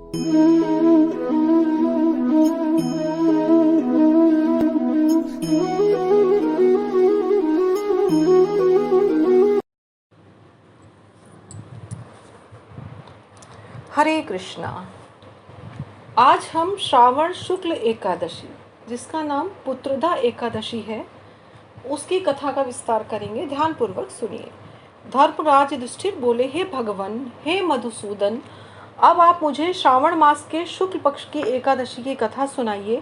हरे कृष्णा। आज हम श्रावण शुक्ल एकादशी, जिसका नाम पुत्रदा एकादशी है, उसकी कथा का विस्तार करेंगे। ध्यानपूर्वक सुनिए। धर्मराज युधिष्ठिर बोले, हे भगवान, हे मधुसूदन, अब आप मुझे श्रावण मास के शुक्ल पक्ष की एकादशी की कथा सुनाइए।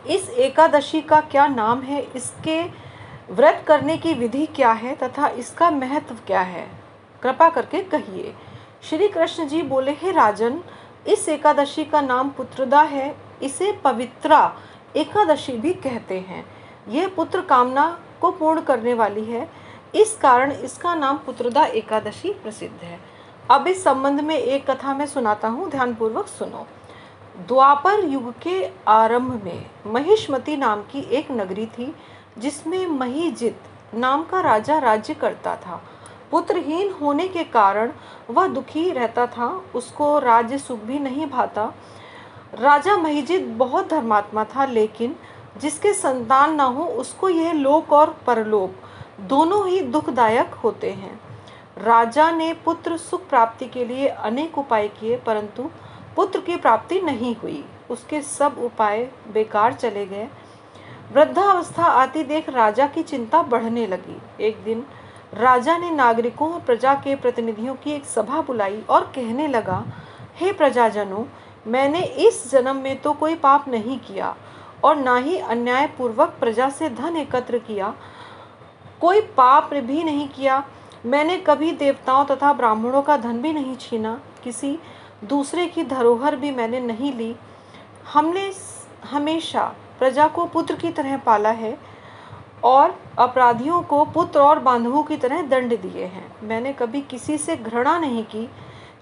इस एकादशी का क्या नाम है, इसके व्रत करने की विधि क्या है तथा इसका महत्व क्या है, कृपा करके कहिए। श्री कृष्ण जी बोले, हे राजन, इस एकादशी का नाम पुत्रदा है। इसे पवित्रा एकादशी भी कहते हैं। यह पुत्र कामना को पूर्ण करने वाली है, इस कारण इसका नाम पुत्रदा एकादशी प्रसिद्ध है। अब इस संबंध में एक कथा मैं सुनाता हूँ, ध्यानपूर्वक सुनो। द्वापर युग के आरंभ में महिष्मती नाम की एक नगरी थी, जिसमें महीजित नाम का राजा राज्य करता था। पुत्रहीन होने के कारण वह दुखी रहता था, उसको राज्य सुख भी नहीं भाता। राजा महीजित बहुत धर्मात्मा था, लेकिन जिसके संतान न हो उसको यह लोक और परलोक दोनों ही दुखदायक होते हैं। राजा ने पुत्र सुख प्राप्ति के लिए अनेक उपाय किए, परंतु पुत्र की प्राप्ति नहीं हुई। उसके सब उपाय बेकार चले गए। वृद्धावस्था आती देख राजा की चिंता बढ़ने लगी। एक दिन राजा ने नागरिकों और प्रजा के प्रतिनिधियों की एक सभा बुलाई और कहने लगा, हे प्रजाजनों, मैंने इस जन्म में तो कोई पाप नहीं किया और ना ही अन्याय पूर्वक प्रजा से धन एकत्र किया, कोई पाप भी नहीं किया। मैंने कभी देवताओं तथा ब्राह्मणों का धन भी नहीं छीना, किसी दूसरे की धरोहर भी मैंने नहीं ली। हमने हमेशा प्रजा को पुत्र की तरह पाला है और अपराधियों को पुत्र और बांधवों की तरह दंड दिए हैं। मैंने कभी किसी से घृणा नहीं की,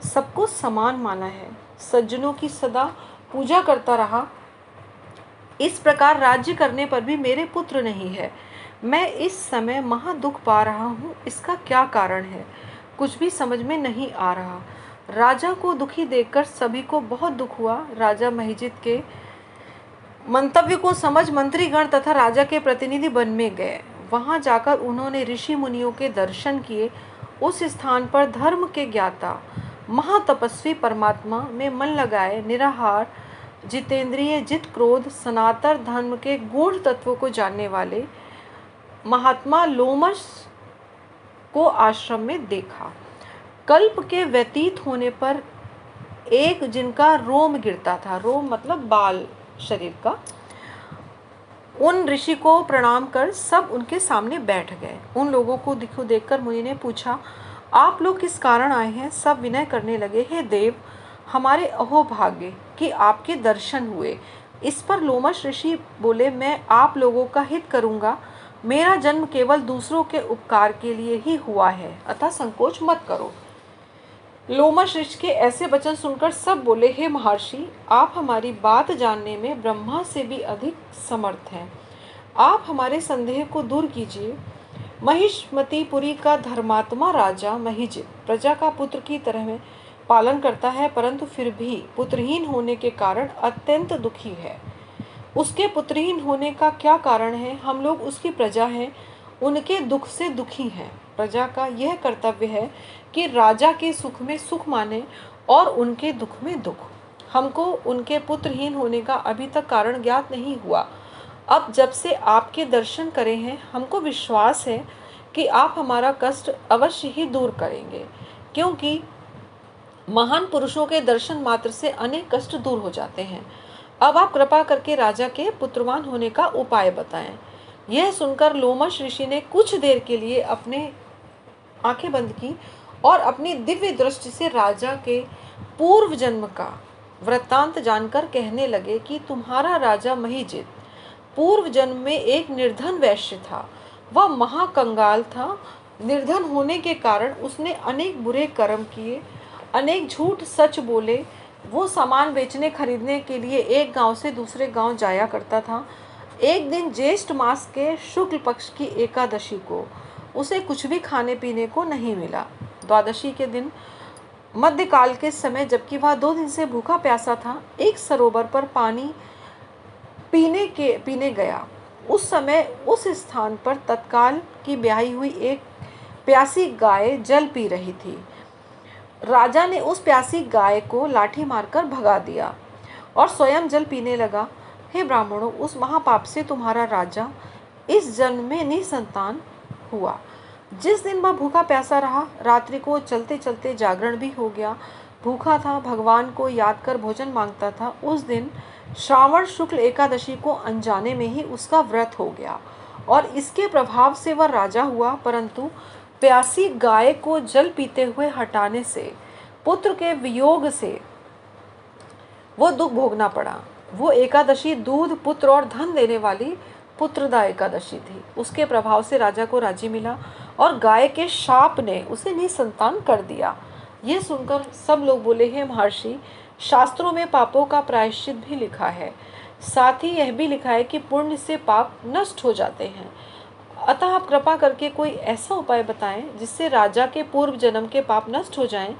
सबको समान माना है, सज्जनों की सदा पूजा करता रहा। इस प्रकार राज्य करने पर भी मेरे पुत्र नहीं है। मैं इस समय महा दुख पा रहा हूँ, इसका क्या कारण है, कुछ भी समझ में नहीं आ रहा। राजा को दुखी देखकर सभी को बहुत दुख हुआ। राजा महीजित के मंतव्य को समझ मंत्रीगण तथा राजा के प्रतिनिधि वन में गए। वहां जाकर उन्होंने ऋषि मुनियों के दर्शन किए। उस स्थान पर धर्म के ज्ञाता महातपस्वी परमात्मा में मन लगाए निराहार, जितेंद्रिय, जित क्रोध, सनातन धर्म के गूढ़ तत्वों को जानने वाले महात्मा लोमश को आश्रम में देखा। कल्प के व्यतीत होने पर एक जिनका रोम गिरता था, रोम मतलब बाल शरीर का, उन ऋषि को प्रणाम कर सब उनके सामने बैठ गए। उन लोगों को देखकर मुनि ने पूछा, आप लोग किस कारण आए हैं? सब विनय करने लगे, हे देव, हमारे अहोभाग्य कि आपके दर्शन हुए। इस पर लोमश ऋषि बोले, मैं आप लोगों का हित करूंगा। मेरा जन्म केवल दूसरों के उपकार के लिए ही हुआ है, अतः संकोच मत करो। लोमश ऋषि के ऐसे वचन सुनकर सब बोले, हे महर्षि, आप हमारी बात जानने में ब्रह्मा से भी अधिक समर्थ हैं। आप हमारे संदेह को दूर कीजिए। महिष्मतीपुरी का धर्मात्मा राजा महीजित प्रजा का पुत्र की तरह पालन करता है, परंतु फिर भी पुत्रहीन होने के कारण अत्यंत दुखी है। उसके पुत्रहीन होने का क्या कारण है? हम लोग उसकी प्रजा हैं, उनके दुख से दुखी हैं। प्रजा का यह कर्तव्य है कि राजा के सुख में सुख माने और उनके दुख में दुख। हमको उनके पुत्रहीन होने का अभी तक कारण ज्ञात नहीं हुआ। अब जब से आपके दर्शन करे हैं, हमको विश्वास है कि आप हमारा कष्ट अवश्य ही दूर करेंगे, क्योंकि महान पुरुषों के दर्शन मात्र से अनेक कष्ट दूर हो जाते हैं। अब आप कृपा करके राजा के पुत्रवान होने का उपाय बताएं। यह सुनकर लोमश ऋषि ने कुछ देर के लिए अपने आंखें बंद की और अपनी दिव्य दृष्टि से राजा के पूर्व जन्म का वृत्तांत जानकर कहने लगे कि तुम्हारा राजा महीजित पूर्व जन्म में एक निर्धन वैश्य था। वह महाकंगाल था। निर्धन होने के कारण उसने अनेक बुरे कर्म किए, अनेक झूठ सच बोले। वो सामान बेचने खरीदने के लिए एक गांव से दूसरे गांव जाया करता था। एक दिन ज्येष्ठ मास के शुक्ल पक्ष की एकादशी को उसे कुछ भी खाने पीने को नहीं मिला। द्वादशी के दिन मध्यकाल के समय जबकि वह 2 दिन से भूखा प्यासा था, एक सरोवर पर पानी पीने गया। उस समय उस स्थान पर तत्काल की ब्याही हुई एक प्यासी गाय जल पी रही थी। राजा ने उस प्यासी गाय को लाठी मारकर भगा दिया और स्वयं जल पीने लगा। हे ब्राह्मणों, उस महापाप से तुम्हारा राजा इस जन्म में निसंतान हुआ। जिस दिन वह भूखा प्यासा रहा, रात्रि को चलते चलते जागरण भी हो गया, भूखा था, भगवान को याद कर भोजन मांगता था। उस दिन श्रावण शुक्ल एकादशी को अनजाने में ही उसका व्रत हो गया और इसके प्रभाव से वह राजा हुआ, परंतु प्यासी गाय को जल पीते हुए हटाने से, पुत्र के वियोग से वो दुख भोगना पड़ा। वो एकादशी दूध, पुत्र और धन देने वाली पुत्रदा एकादशी थी। उसके प्रभाव से राजा को राज्य मिला और गाय के शाप ने उसे निसंतान कर दिया। ये सुनकर सब लोग बोले, हे महर्षि, शास्त्रों में पापों का प्रायश्चित भी लिखा है, साथ ही यह भी लिखा है कि पुण्य से पाप नष्ट हो जाते हैं। अतः आप कृपा करके कोई ऐसा उपाय बताएं जिससे राजा के पूर्व जन्म के पाप नष्ट हो जाएं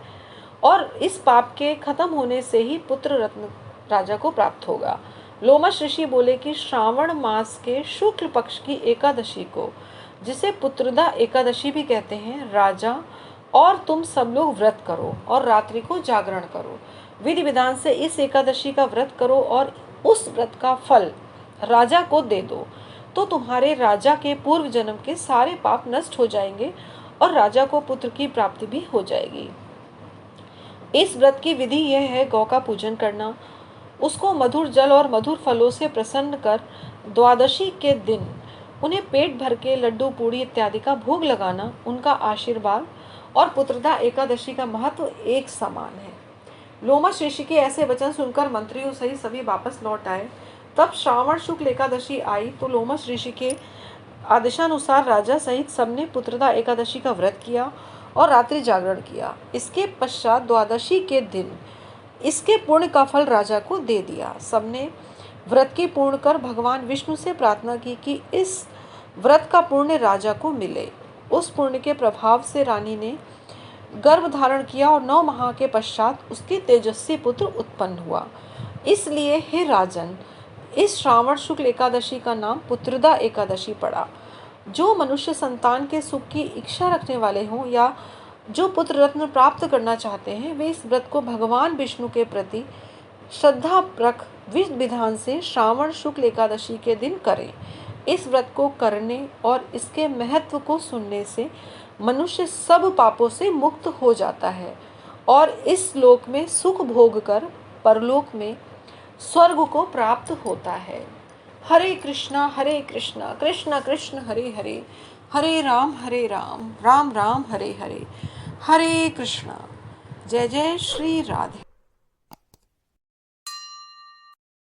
और इस पाप के खत्म होने से ही पुत्र रत्न राजा को प्राप्त होगा। लोमश ऋषि बोले कि श्रावण मास के शुक्ल पक्ष की एकादशी को, जिसे पुत्रदा एकादशी भी कहते हैं, राजा और तुम सब लोग व्रत करो और रात्रि को जागरण करो। विधि विधान से इस एकादशी का व्रत करो और उस व्रत का फल राजा को दे दो, तो तुम्हारे राजा के पूर्व जन्म के सारे पाप नष्ट हो जाएंगे और राजा को पुत्र की प्राप्ति भी हो जाएगी। इस व्रत की विधि यह है, गौ का पूजन करना, उसको मधुर जल और मधुर फलों से प्रसन्न कर द्वादशी के दिन उन्हें पेट भर के लड्डू, पूड़ी इत्यादि का भोग लगाना, उनका आशीर्वाद और पुत्रदा एकादशी का महत्व एक समान है। लोमश ऋषि के ऐसे वचन सुनकर मंत्रियों सहित सभी वापस लौट आए। तब श्रावण शुक्ल एकादशी आई तो लोमश ऋषि के आदेशानुसार राजा सहित सबने पुत्रदा एकादशी का व्रत किया और रात्रि जागरण किया। इसके पश्चात द्वादशी के दिन इसके पुण्य का फल राजा को दे दिया। सबने व्रत की पूर्ण कर भगवान विष्णु से प्रार्थना की कि इस व्रत का पुण्य राजा को मिले। उस पुण्य के प्रभाव से रानी ने गर्भ धारण किया और 9 माह के पश्चात उसके तेजस्वी पुत्र उत्पन्न हुआ। इसलिए हे राजन, इस श्रावण शुक्ल एकादशी का नाम पुत्रदा एकादशी पड़ा। जो मनुष्य संतान के सुख की इच्छा रखने वाले हों या जो पुत्र रत्न प्राप्त करना चाहते हैं, वे इस व्रत को भगवान विष्णु के प्रति श्रद्धापूर्वक विधि विधान से श्रावण शुक्ल एकादशी के दिन करें। इस व्रत को करने और इसके महत्व को सुनने से मनुष्य सब पापों से मुक्त हो जाता है और इस लोक में सुख भोग कर परलोक में स्वर्ग को प्राप्त होता है। हरे कृष्णा कृष्ण कृष्ण हरे हरे, हरे राम राम राम हरे हरे। हरे कृष्णा। जय जय श्री राधे।